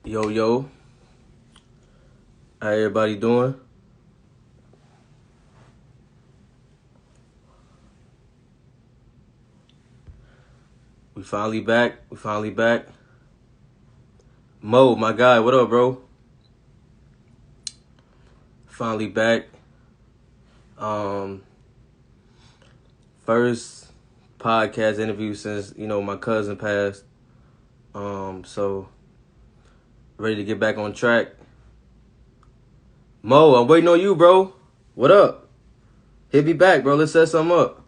Yo, yo, how everybody doing? We finally back. We finally back. Mo, my guy, what up, bro? Finally back. Um, First podcast interview since my cousin passed. So ready to get back on track. Mo, I'm waiting on you, bro. What up? Hit me back, bro. Let's set something up.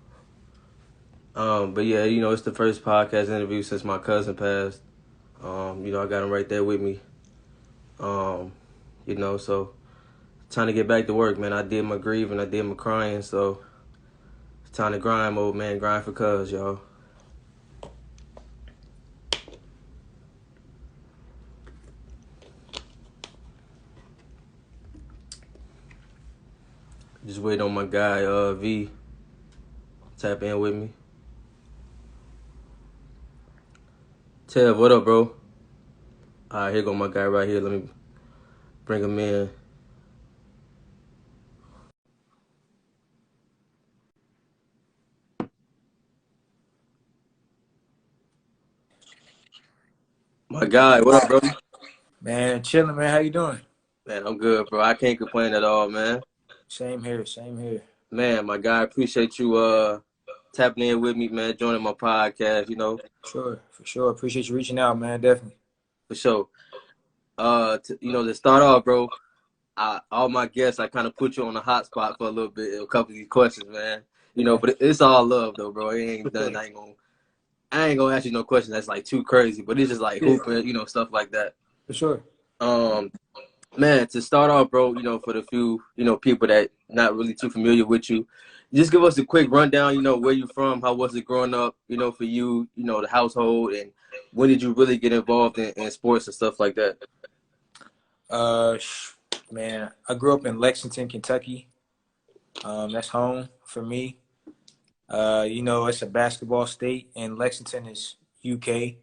But yeah, it's the first podcast interview since my cousin passed. I got him right there with me. So time to get back to work, man. I did my grieving, I did my crying, so it's time to grind mode, man. Grind for cuz, y'all. Just wait on my guy, V. Tap in with me. Tev, what up, bro? Alright, here go my guy right here. Let me bring him in. My guy, what up, bro? Man, chilling, man. How you doing? Man, I'm good, bro. I can't complain at all, man. Same here, same here. Man, my guy, appreciate you tapping in with me, man, joining my podcast. Sure, for sure. Appreciate you reaching out, man. Definitely. For sure. To start off, bro, all my guests, I kind of put you on the hot spot for a little bit, a couple of these questions, man. Okay. But it's all love, though, bro. It ain't For nothing. sure. I ain't gonna ask you no question that's like too crazy, but it's just like Yeah, hooping, stuff like that. for sure. Um, Man, to start off, bro, for the few, people that not really too familiar with you, just give us a quick rundown. Where you from, how was it growing up, for you, the household, and when did you really get involved in sports and stuff like that? Uh, Man, I grew up in Lexington, Kentucky. That's home for me. It's a basketball state, and Lexington is UK.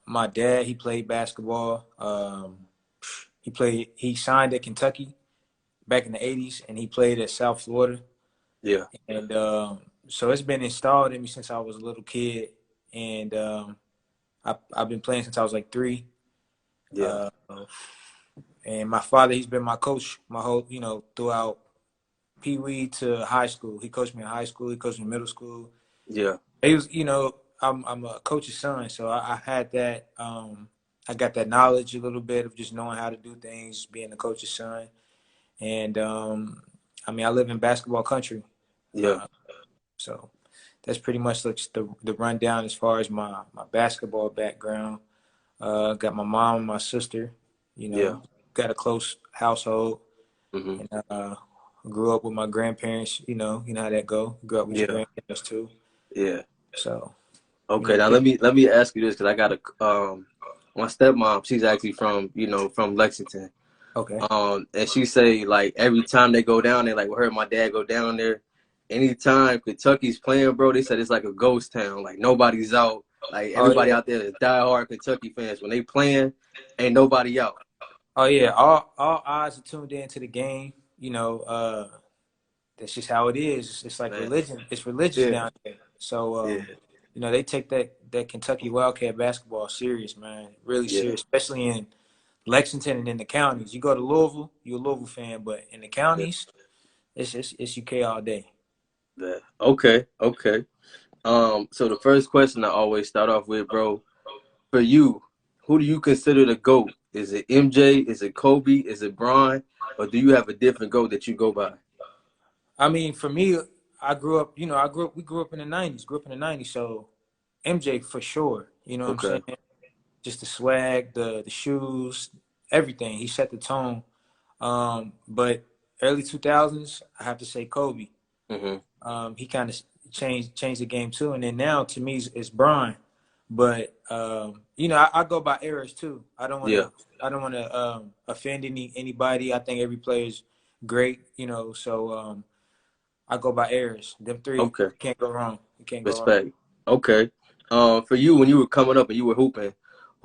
My dad, he played basketball. He signed at Kentucky back in the '80s, and he played at South Florida. Yeah, And so it's been installed in me since I was a little kid, and I've been playing since I was like 3. yeah, Uh, and my father, he's been my coach my whole, throughout Pee Wee to high school. He coached me in high school. He coached me in middle school. yeah, He was, I'm a coach's son, so I had that. I got that knowledge a little bit of just knowing how to do things, being a coach's son, and I live in basketball country. yeah, Uh, So that's pretty much like the rundown as far as my basketball background. Got my mom and my sister, yeah. got a close household, Hmm. and grew up with my grandparents. You know how that go. Grew up with your Yeah, grandparents too. yeah. So, Okay, now let me ask you this because I got my stepmom. She's actually from Lexington. okay. And she say like every time they go down there, like we heard my dad go down there. Anytime Kentucky's playing, bro, they said it's like a ghost town. Like nobody's out. Like Oh everybody yeah. out there is diehard Kentucky fans. When they playing, ain't nobody out. Oh yeah. All eyes are tuned into the game. That's just how it is. It's like Man, religion. It's religious yeah, down there. So, yeah, they take that Kentucky Wildcat basketball serious, man. Really yeah, serious, especially in Lexington and in the counties. You go to Louisville, you're a Louisville fan, but in the yeah, counties, it's UK all day. yeah. Okay, okay. So the first question I always start off with, bro, for you, who do you consider the GOAT? Is it MJ? Is it Kobe? Is it Bron? Or do you have a different GOAT that you go by? I mean, for me, I grew up. We grew up in the '90s. Grew up in the '90s, so MJ for sure. You know what I'm Okay. saying? Just the swag, the shoes, everything. He set the tone. But early 2000s, I have to say Kobe. Hmm. He kind of changed the game too. And then now to me it's Brian. But I go by eras too. Yeah. I don't wanna offend anybody. I think every player is great, so I go by eras. Them three, Okay. can't go wrong. You can't go wrong. Respect. Okay. For you, when you were coming up and you were hooping,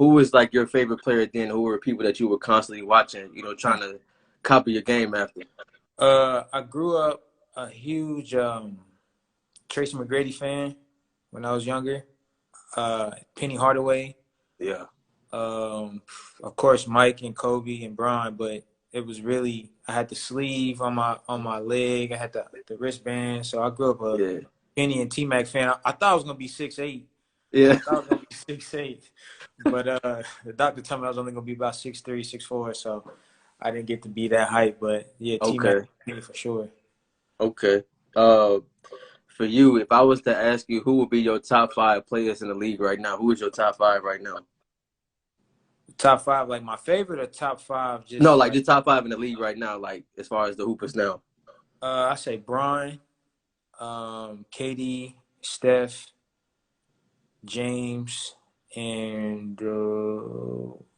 who was like your favorite player then? Who were people that you were constantly watching, trying to copy your game after? I grew up a huge Tracy McGrady fan when I was younger. Penny Hardaway, Yeah. um, of course Mike and Kobe and Bron, but it was really I had the sleeve on my leg, I had the wristband, so I grew up a Yeah. Penny and T Mac fan. I thought I was gonna be 6'8". I Yeah. thought I was gonna be 6'8", but the doctor told me I was only gonna be about 6'3", 6'4", so I didn't get to be that height. But yeah, T Mac Okay. for sure. Okay. Uh, for you, if I was to ask you who would be your top five players in the league right now, who is your top five right now? Top five, like my favorite, or top five, No, just like like just top five in the league right now, like as far as the hoopers now. I say Bron, KD, Steph, James, and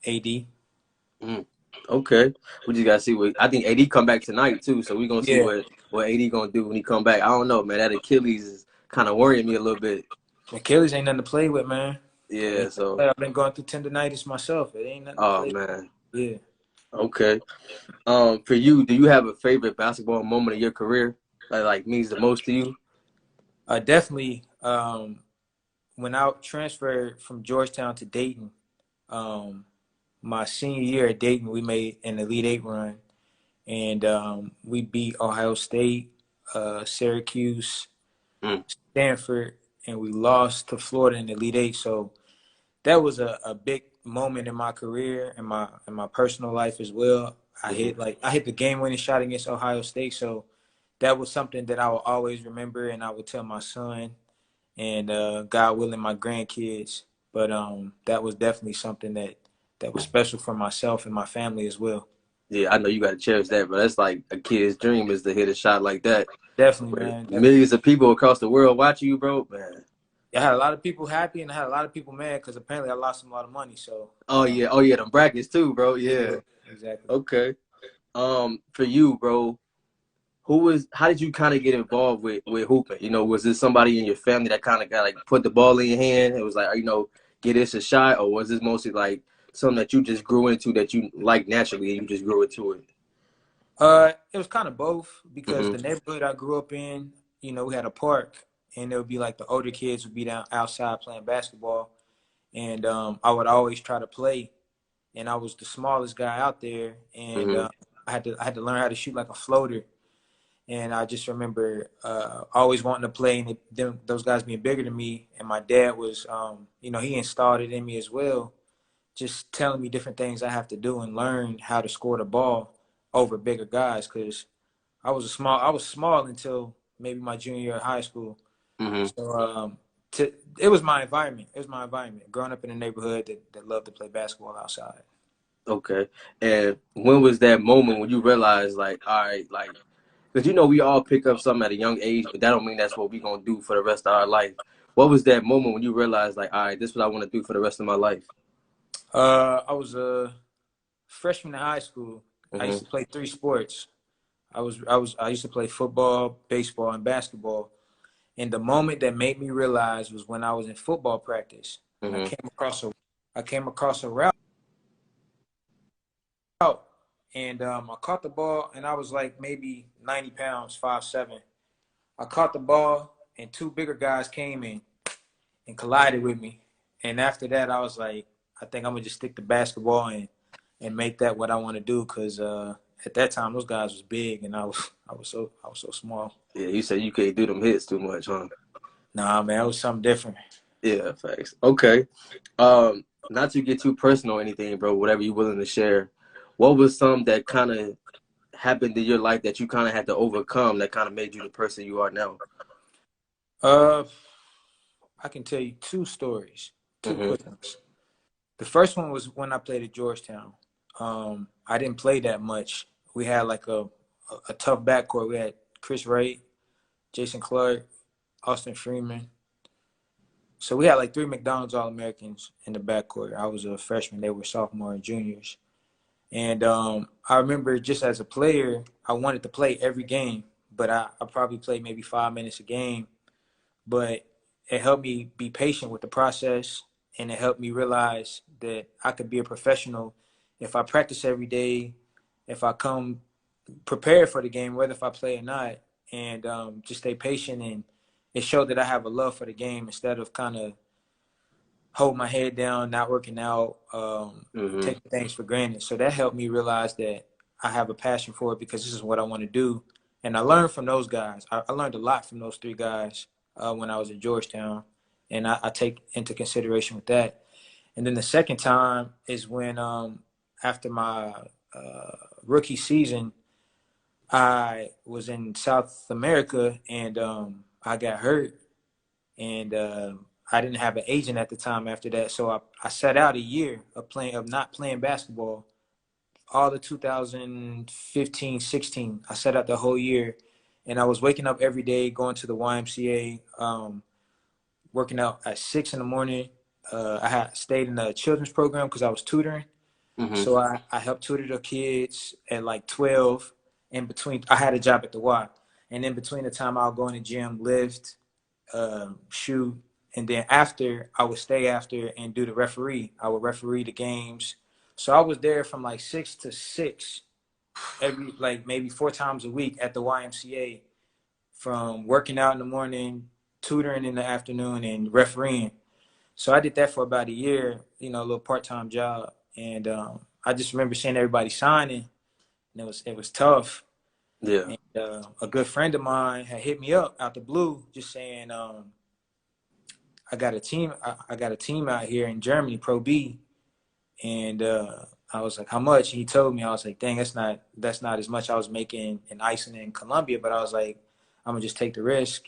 AD. Mm. Okay. We just gotta see what I think AD come back tonight too, so we're gonna see Yeah, what AD gonna do when he come back. I don't know, man. That Achilles is kind of worrying me a little bit. Achilles ain't nothing to play with, man. Yeah, so I've been going through tendonitis myself. It ain't nothing to oh play man. with. Yeah. Okay. For you, do you have a favorite basketball moment of your career that like means the most to you? Definitely. When I transferred from Georgetown to Dayton, um, my senior year at Dayton, we made an Elite Eight run, and we beat Ohio State, Syracuse, Mm. Stanford, and we lost to Florida in the Elite Eight. So that was a big moment in my career and my personal life as well. Hmm. I hit the game winning shot against Ohio State, so that was something that I will always remember, and I would tell my son and God willing, my grandkids. But that was definitely something that was special for myself and my family as well. Yeah, I know you got to cherish that, but that's like a kid's dream is to hit a shot like that Definitely, with man. Definitely. millions of people across the world watching you, bro. Man. I had a lot of people happy, and I had a lot of people mad because apparently I lost them a lot of money. So, Oh yeah, them brackets too, bro. yeah, Yeah. exactly. Okay. For you, bro, how did you kind of get involved with hooping? Was this somebody in your family that kind of got like put the ball in your hand? It was like, get this a shot, or was this mostly like something that you just grew into that you like naturally and you just grew into it? It was kind of both because Hmm. the neighborhood I grew up in, we had a park, and there would be like the older kids would be down outside playing basketball, and I would always try to play, and I was the smallest guy out there, and Hmm. I had to learn how to shoot like a floater, and I just remember always wanting to play, and those guys being bigger than me, and my dad was, he installed it in me as well, just telling me different things I have to do and learn how to score the ball over bigger guys because I was small until maybe my junior year of high school. Hmm. So it was my environment. It was my environment. Growing up in a neighborhood that loved to play basketball outside. Okay. And when was that moment when you realized, like, all right, like, because we all pick up something at a young age, but that don't mean that's what we're gonna do for the rest of our life. What was that moment when you realized, like, all right, this is what I want to do for the rest of my life? I was a freshman in high school. I used Hmm. to play three sports. I used to play football, baseball, and basketball. And the moment that made me realize was when I was in football practice, and Hmm. I came across a route, and I caught the ball, and I was like maybe 90 pounds, 5'7". I caught the ball, and two bigger guys came in and collided with me. And after that, I was like, I think I'm gonna just stick to basketball and make that what I want to do, because at that time those guys was big, and I was so small. Yeah, you said you can't do them hits too much, huh? Nah, man, it was something different. Yeah, thanks. Okay. Not to get too personal or anything, bro. Whatever you're willing to share. What was some that kind of happened in your life that you kind of had to overcome that kind of made you the person you are now? Uh, I can tell you two stories, two Hmm. quick ones. The first one was when I played at Georgetown. I didn't play that much. We had like a tough backcourt. We had Chris Wright, Jason Clark, Austin Freeman. So we had like three McDonald's All-Americans in the backcourt. I was a freshman. They were sophomore and juniors. And I remember just as a player, I wanted to play every game, but I probably played maybe 5 minutes a game. But it helped me be patient with the process and it helped me realize that I could be a professional if I practice every day, if I come prepared for the game, whether if I play or not, and just stay patient. And it showed that I have a love for the game instead of kind of hold my head down, not working out, Mm-hmm. taking things for granted. So that helped me realize that I have a passion for it because this is what I want to do. And I learned from those guys. I learned a lot from those three guys when I was at Georgetown, and I take into consideration with that. And then the second time is when after my rookie season, I was in South America and I got hurt, and I didn't have an agent at the time after that, so I sat out a year of not playing basketball. All the 2015, 16, I sat out the whole year, and I was waking up every day, going to the YMCA, working out at 6 in the morning. I had stayed in the children's program because I was tutoring. Mm-hmm. So I helped tutor the kids at like 12. In between, I had a job at the Y. And in between the time, I'll go in the gym, lift, shoot. And then after, I would stay after and do the referee. I would referee the games. So I was there from like 6 to 6 every, like maybe 4 times a week at the YMCA, from working out in the morning, tutoring in the afternoon, and refereeing. So I did that for about a year, a little part-time job. And I just remember seeing everybody signing, and it was tough. Yeah. And a good friend of mine had hit me up out the blue, just saying, I got a team. I got a team out here in Germany, Pro B, and I was like, how much? He told me. I was like, dang, that's not as much I was making in Iceland and Colombia. But I was like, I'm gonna just take the risk.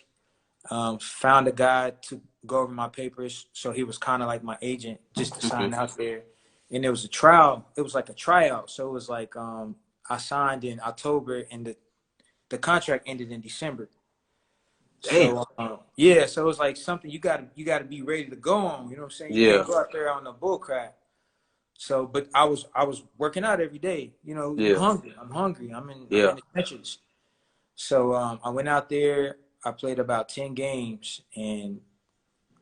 Found a guy to go over my papers, so he was kind of like my agent, just to Mm-hmm. sign out there. And it was a trial. It was like a tryout. So it was like I signed in October, and the contract ended in December. Damn. So yeah, so it was like something you gotta be ready to go on. You know what I'm saying? You can't Yeah. go out there on the bull crap. So, but I was working out every day. You Yeah. hungry? I'm hungry. I'm in Yeah. the trenches. So I went out there. I played about 10 games, and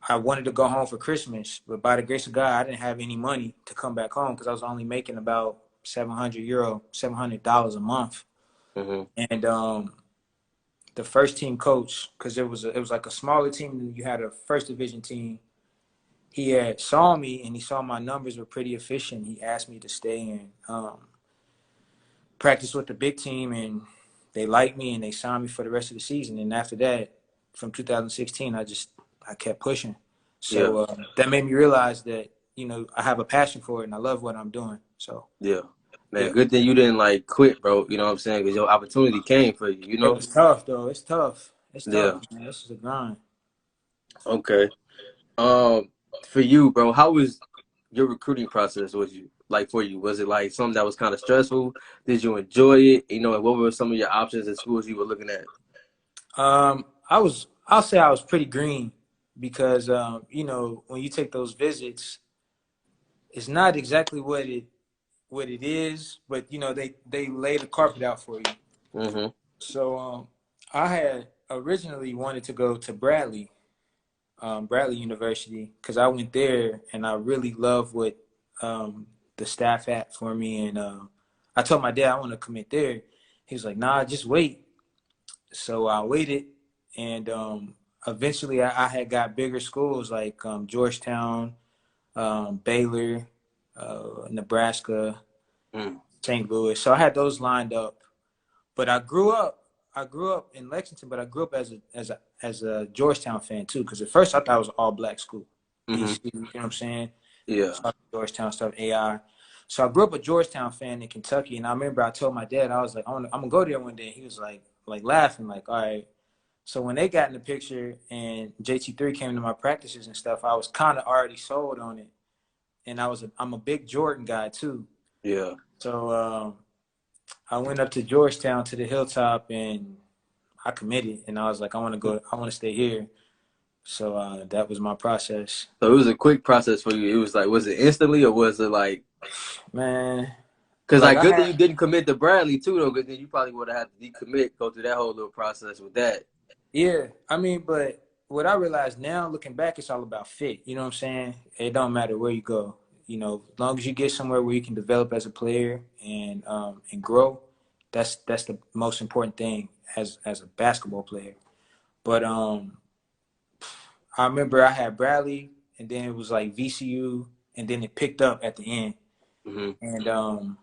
I wanted to go home for Christmas. But by the grace of God, I didn't have any money to come back home because I was only making about €700, $700 a month. Mm-hmm. And the first team coach, because it was like a smaller team than you had a first division team. He had saw me and he saw my numbers were pretty efficient. He asked me to stay and practice with the big team, and they liked me and they signed me for the rest of the season. And after that, from 2016, I kept pushing. Yeah. So that made me realize that I have a passion for it and I love what I'm doing. So Yeah. Man, yeah, good thing you didn't like quit, bro. You know what I'm saying? Because your opportunity came for you, you it know? was tough though. It's tough. It's Yeah. tough, man. This is a grind. Okay. Um, for you, bro, how was your recruiting process with you? Like for you, was it like something that was kind of stressful? Did you enjoy it? You know, and what were some of your options at schools you were looking at? I'll say I was pretty green because, when you take those visits, it's not exactly what it is, but they lay the carpet out for you. Mm-hmm. So I had originally wanted to go to Bradley University, because I went there and I really love what the staff had for me. And I told my dad I want to commit there. He was like, nah, just wait. So I waited, and eventually I had got bigger schools like Georgetown, Baylor, Nebraska, Mm. St. Louis. So I had those lined up. But I grew up in Lexington, but I grew up as a Georgetown fan too. Because at first I thought it was an all black school, Mm-hmm. EC. You know what I'm saying? Yeah. Stuff Georgetown stuff, AI. So I grew up a Georgetown fan in Kentucky, and I remember I told my dad I was like, I'm gonna go there one day. He was like laughing, like, all right. So when they got in the picture and JT3 came to my practices and stuff, I was kind of already sold on it, and I'm a big Jordan guy too. Yeah. So I went up to Georgetown to the hilltop and I committed, and I was like, I want to stay here. So that was my process. So it was a quick process for you. It was like, was it instantly or was it like, Man, because like like I good that had, you didn't commit to Bradley too, though. Good then you probably would have had to decommit, go through that whole little process with that. yeah, I mean, but what I realize now, looking back, it's all about fit. You know what I'm saying? It don't matter where you go. You know, as long as you get somewhere where you can develop as a player and grow, that's the most important thing as a basketball player. But I remember I had Bradley, and then it was like VCU, and then it picked up at the end. Hmm. And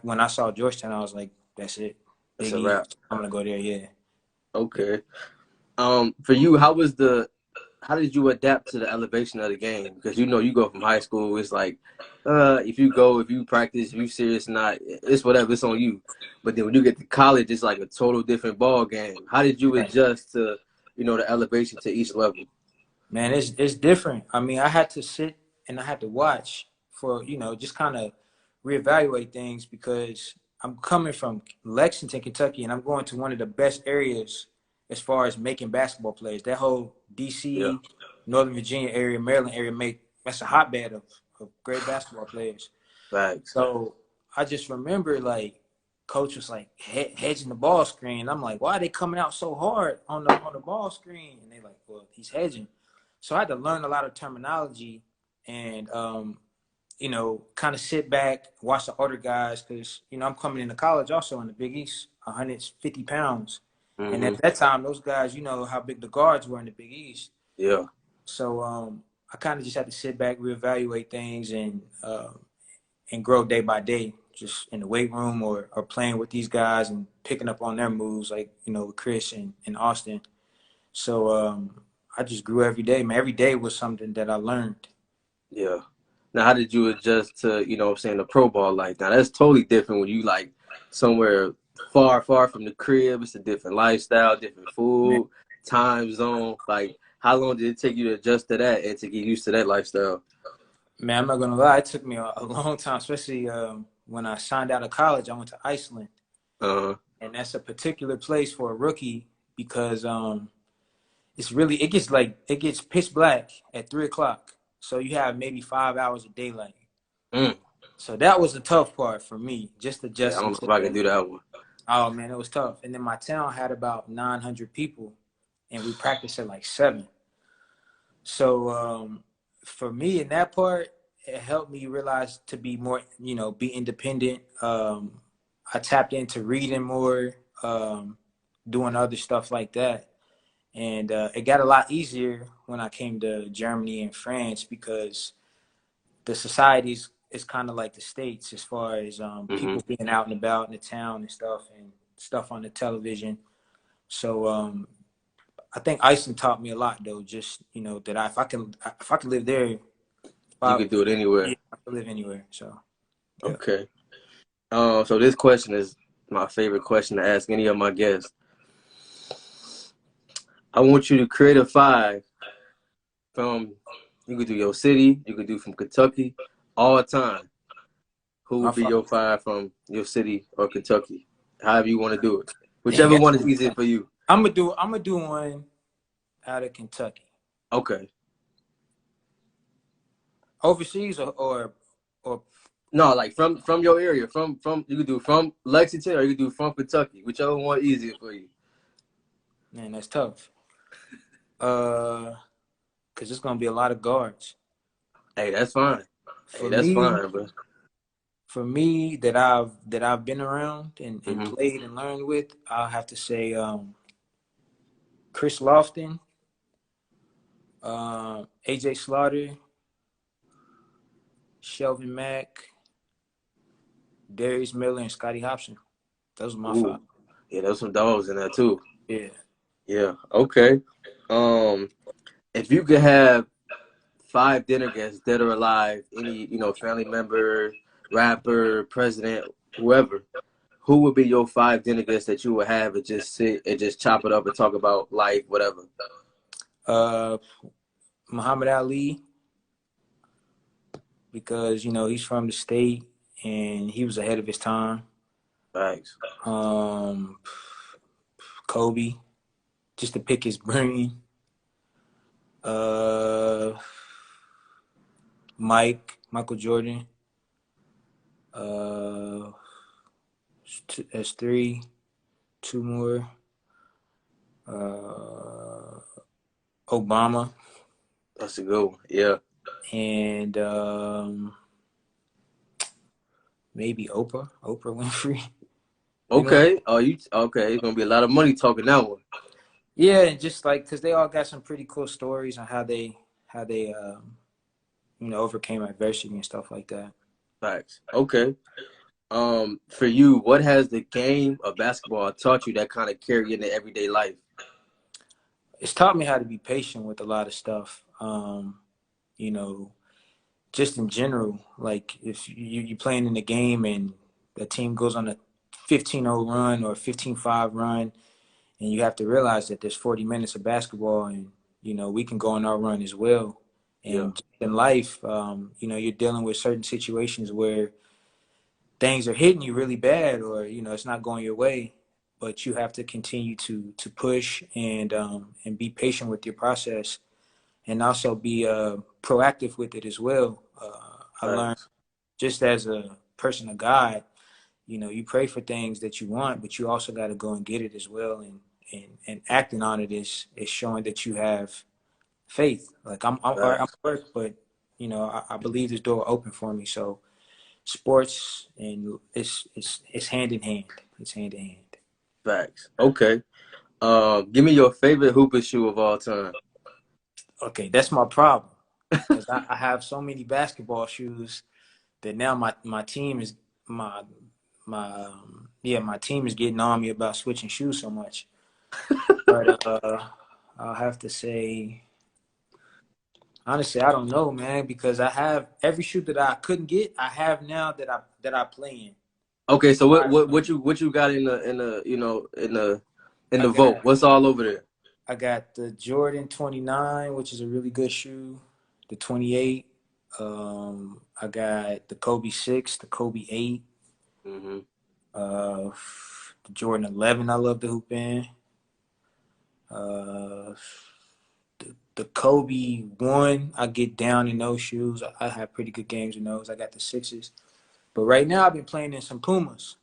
when I saw Georgetown, I was like, that's it, That's Big a East. wrap. I'm gonna go there. Yeah. Yeah. Okay. For you, how did you adapt to the elevation of the game? Because you go from high school, it's like, if you practice, if you serious, not, it's whatever, it's on you. But then when you get to college, it's like a total different ball game. How did you Right. adjust to, the elevation to each level? Man, it's different. I mean, I had to sit and I had to watch for, just kind of reevaluate things because I'm coming from Lexington, Kentucky, and I'm going to one of the best areas as far as making basketball players. That whole Yeah, DC, Northern Virginia area, Maryland area that's a hotbed of great basketball players. facts. So I just remember like coach was like hedging the ball screen. I'm like, why are they coming out so hard on the ball screen? And they like, well, he's hedging. So I had to learn a lot of terminology and kind of sit back, watch the older guys because I'm coming into college also in the Big East, 150 pounds. And Hmm. at that time, those guys, you know how big the guards were in the Big East. Yeah, So I kind of just had to sit back, reevaluate things, and grow day by day, just in the weight room or playing with these guys and picking up on their moves, like with Chris and Austin. So I just grew every day. Man, every day was something that I learned. yeah. Now, how did you adjust to, the pro ball life? Now, that's totally different when you like somewhere far, far from the crib. It's a different lifestyle, different Man, food, time zone. Like, how long did it take you to adjust to that and to get used to that lifestyle? man, I'm not gonna lie. It took me a long time, especially when I signed out of college. I went to Iceland, Uh, and that's a particular place for a rookie because it gets pitch black at 3 o'clock. So you have maybe 5 hours of daylight. mm, So that was the tough part for me, just yeah, I adjusting don't know to if I can the. do that one. Oh man, it was tough. And then my town had about 900 people, and we practiced at like 7. So for me in that part, it helped me realize to be more, be independent. I tapped into reading more, doing other stuff like that. And it got a lot easier when I came to Germany and France because the societies is kind of like the States as far as Hmm. people being out and about in the town and stuff on the television. So I think Iceland taught me a lot though. Just that if I can live there, if You I could do it yeah, anywhere. I can live anywhere. So yeah. Okay. So this question is my favorite question to ask any of my guests. I want you to create a five from, you could do your city, you could do from Kentucky, all time. Who My would be father. your five from your city or Kentucky? However you want to do it. Dang, Whichever one is easier for you. I'm gonna do one out of Kentucky. Okay. Overseas or No, like from your area. From you could do from Lexington or you could do from Kentucky. Whichever one easier for you. man, that's tough. Because it's gonna be a lot of guards. Hey, that's fine. Hey, For that's me, fine, bro. that I've been around and Hmm. played and learned with, I'll have to say Chris Lofton, AJ Slaughter, Shelvin Mack, Darius Miller, and Scotty Hobson. Those are my five. Ooh. Yeah, there's some dogs in there too. Yeah. Yeah. Okay. Um, if you could have five dinner guests, dead or alive, any, family member, rapper, president, whoever, who would be your five dinner guests that you would have and just sit and just chop it up and talk about life, whatever? Uh, Muhammad Ali, because he's from the state and he was ahead of his time. Thanks. Um, Kobe, just to pick his brain. Uh, Michael Jordan. Uh, that's three. Two more. Uh, Obama, That's a good one. Yeah. and maybe Oprah Winfrey. You know, Okay. Oh, you okay? It's gonna be a lot of money talking that one. yeah, and just like because they all got some pretty cool stories on how they overcame adversity and stuff like that. Facts. Okay. For you, what has the game of basketball taught you that kind of carry into everyday life? It's taught me how to be patient with a lot of stuff. You know, just in general, like if you're playing in the game and the team goes on a 15-0 run or 15-5 run, and you have to realize that there's 40 minutes of basketball, and we can go on our run as well. Yeah. And in life, you're dealing with certain situations where things are hitting you really bad, or it's not going your way, but you have to continue to push and be patient with your process, and also be proactive with it as well. I learned, Facts. just as a person of God, you pray for things that you want, but you also got to go and get it as well. And acting on it is showing that you have faith. Like I'm at Facts. work, but I believe this door open for me. So sports and it's hand in hand. It's hand in hand. Facts. Okay. Give me your favorite hooper shoe of all time. Okay, that's my problem because I have so many basketball shoes that now my team is my my team is getting on me about switching shoes so much. But I'll have to say, honestly, I don't know, man, because I have every shoe that I couldn't get, I have now that I play in. Okay, so what I, what what you what you got in the in the I vote? got What's all over there? I got the Jordan 29, which is a really good shoe. The 28. I got the Kobe 6, the Kobe 8, Hmm. uh, the Jordan 11. I love the hoop in. Uh, the Kobe 1. I get down in those shoes. I have pretty good games in those. I got the sixes. But right now, I've been playing in some Pumas,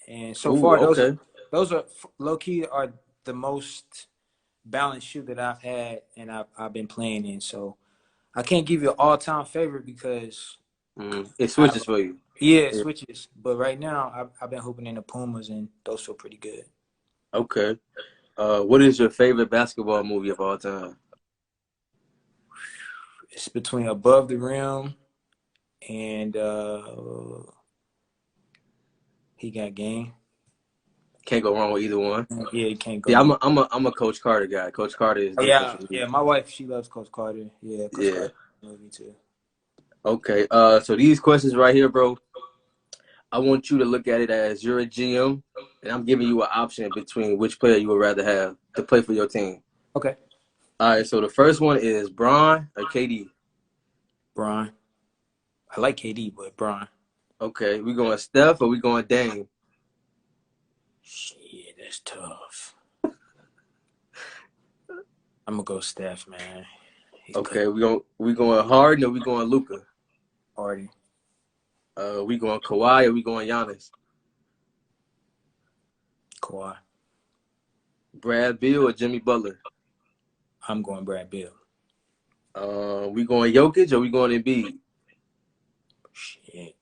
and so Ooh, far okay. those are low key are the most balanced shoe that I've had, and I've been playing in. So I can't give you an all time favorite because It I switches for you. yeah, it Yeah. switches. But right now, I've been hooping in the Pumas, and those feel pretty good. Okay. What is your favorite basketball movie of all time? It's between Above the Rim and He Got Game. Can't go wrong with either one. Yeah, you can't go Yeah, I'm wrong. a Coach Carter guy. Coach Carter is different Yeah, for me. yeah. My wife, she loves Coach Carter. Yeah, Coach Yeah. Carter movie too. Okay. So these questions right here, bro, I want you to look at it as you're a GM, and I'm giving you an option between which player you would rather have to play for your team. Okay, All right. So the first one is Bron or KD. Bron. I like KD, but Bron. Okay. We going Steph or we going Dame? Shit, that's tough. I'm gonna go Steph, man. He's good. Okay. We going Harden or we going Luca? Party. We going Kawhi or we going Giannis? Kawhi. Brad Beal or Jimmy Butler? I'm going Brad Bill. We going Jokic or we going Embiid? Shit.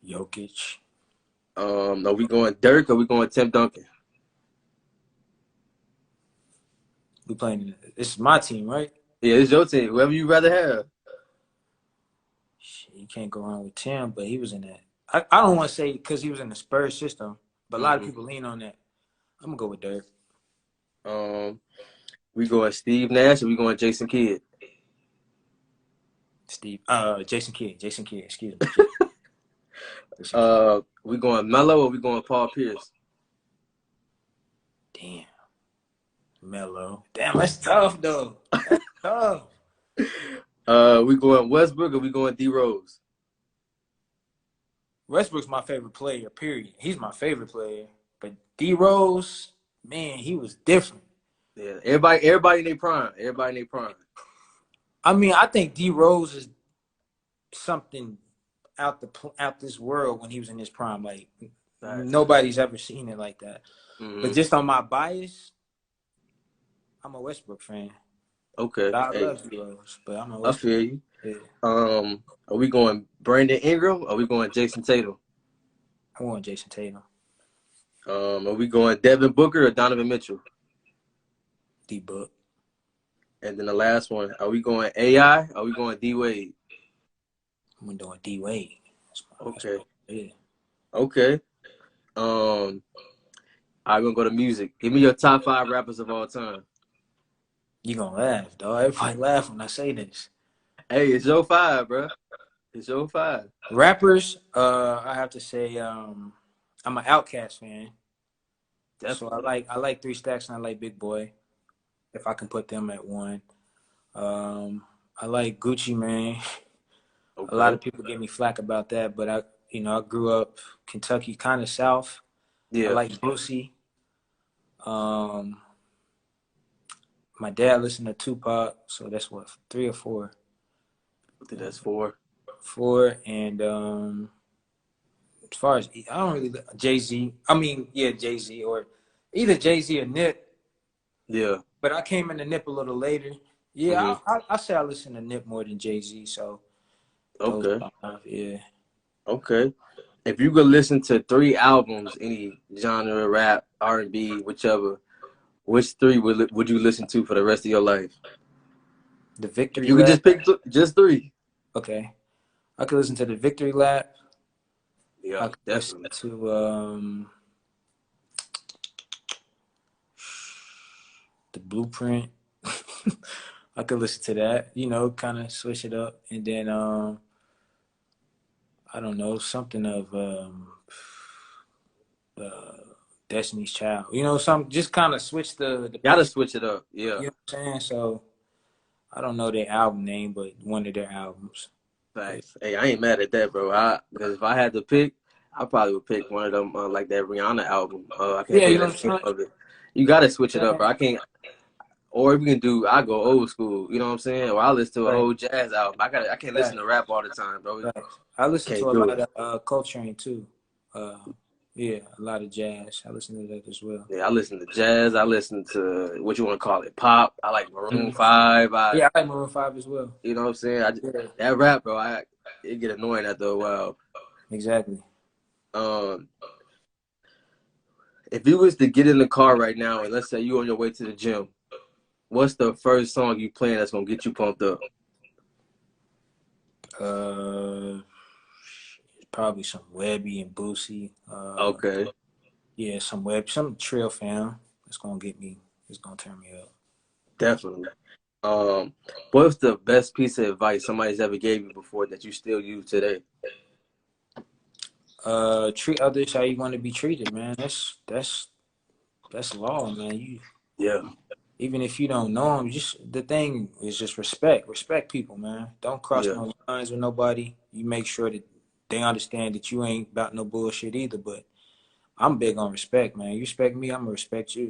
Jokic. Are we going Dirk or we going Tim Duncan? We playing. This is my team, right? Yeah, it's your team. Whoever you rather have. Shit, you can't go wrong with Tim, but he was in that. I don't want to say because he was in the Spurs system, but a lot of Hmm. people lean on that. I'm gonna go with Dirk. Um, we going Steve Nash or we going Jason Kidd? Jason Kidd. Jason Kidd. Excuse me. Jason Kidd. We going Melo or we going Paul Pierce? Damn. Melo. Damn, that's tough though. That's tough. We going Westbrook or we going D Rose? Westbrook's my favorite player, period. He's my favorite player. But D Rose, man, he was different. Yeah, everybody in their prime. Everybody in their prime. I mean, I think D Rose is something out this world when he was in his prime. Like Facts. nobody's ever seen it like that. But Hmm. just on my bias, I'm a Westbrook fan. Okay. I Hey, love D-Rose, but I'm a I Westbrook. feel you. Yeah, Are we going Brandon Ingram? Or are we going Jason Tatum? I want Jason Tatum. Are we going Devin Booker or Donovan Mitchell? D-Book. And then the last one, are we going AI? Or are we going D Wade? I'm doing D-Wade. Okay. Yeah. Okay. I'm gonna go to music. Give me your top 5 rappers of all time. You gonna laugh, dog. Everybody laugh when I say this. Hey, it's your 5, bro. It's your 5. Rappers, I have to say, I'm an Outkast fan. So Definitely. I like Three Stacks and I like Big Boy. If I can put them at one. I like Gucci Mane. A lot Okay. of people give me flack about that, but I grew up Kentucky, kind of south. I Yeah. like Boosie. Um, my dad listened to Tupac, so that's what 3 or 4. I think that's 4. 4, and as far as I don't really Jay-Z. I mean, yeah, Jay-Z or either Jay-Z or Nip. Yeah. But I came into Nip a little later. Hmm. Yeah, I say I listen to Nip more than Jay-Z. So those Okay. 5, yeah. Okay. If you could listen to 3 albums, any genre, rap, R&B, whichever, which 3 would you listen to for the rest of your life? The If Victory you could Lap. just pick just 3. Okay, I could listen to the Victory Lap. Yeah, I could listen definitely. to the Blueprint. I could listen to that. Kind of switch it up, and then I don't know, something of uh, Destiny's Child. Some just kind of switch the Gotta pace. switch it up. You Yeah. know what I'm saying? So I don't know their album name, but one of their albums. But Thanks. Hey, I ain't mad at that, bro. Because if I had to pick, I probably would pick one of them, like that Rihanna album. I can't yeah, think you of know the what name I'm of it. You gotta switch it up, saying? bro. I can't. Or if we can do, I go old school. You know what I'm saying? Or I listen to a Right, whole jazz album. I can't listen right, to rap all the time, bro. right. I listen Can't to a do lot it. of Coltrane too. Uh, yeah, a lot of jazz. I listen to that as well. Yeah, I listen to jazz. I listen to what you want to call it, pop. I like Maroon Mhm. 5. Yeah, I like Maroon 5 as well. You know what I'm saying? Yeah, That rap, bro. It get annoying after a while. exactly. Um, if you was to get in the car right now and let's say you on your way to the gym, what's the first song you playing that's gonna get you pumped up? Uh, Probably some Webby and Boosie. Okay, Yeah, some Trill Fam. It's gonna get me. It's gonna turn me up. definitely. Um, what's the best piece of advice somebody's ever gave you before that you still use today? Treat others how you want to be treated, man. That's law, man. Yeah, Even if you don't know them, just the thing is just respect. Respect people, man. Don't cross yeah, no lines with nobody. You make sure that they understand that you ain't about no bullshit either. But I'm big on respect, man. You respect me, I'm gonna respect you.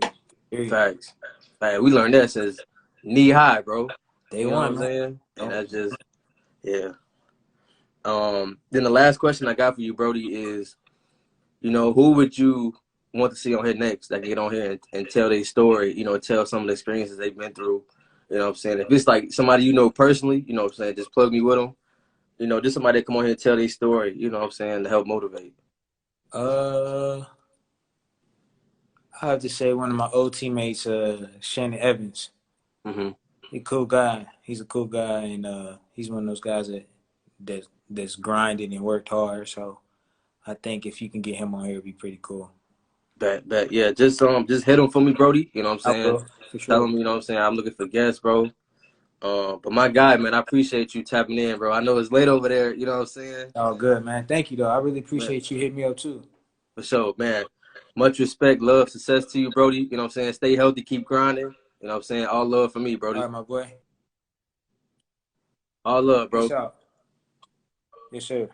Period. facts. Hey, we learned that since knee high, bro. Day You know what I'm one, man. saying? And Don't. that's just yeah. Then the last question I got for you, Brody, is who would you want to see on here next that can get on here and tell their story, tell some of the experiences they've been through. You know what I'm saying? If it's like somebody personally, you know what I'm saying, just plug me with them. Just somebody that come on here and tell their story, you know what I'm saying, to help motivate. Uh, I have to say one of my old teammates, Shannon Evans. Hmm. He's a cool guy. He's a cool guy, and he's one of those guys that's grinded and worked hard. So I think if you can get him on here, it'd be pretty cool. That yeah, just hit them for me, Brody. You know what I'm I saying? will, for Tell sure. them, you know what I'm saying, I'm looking for guests, bro. But my guy, man, I appreciate you tapping in, bro. I know it's late over there, you know what I'm saying? Oh, good, man. Thank you, though. I really Man, appreciate you hitting me up, too. for sure, man. Much respect, love, success to you, Brody. You know what I'm saying? Stay healthy, keep grinding. You know what I'm saying? All love for me, All Brody. right, my boy. All love, Peace bro. out. Yes, sir.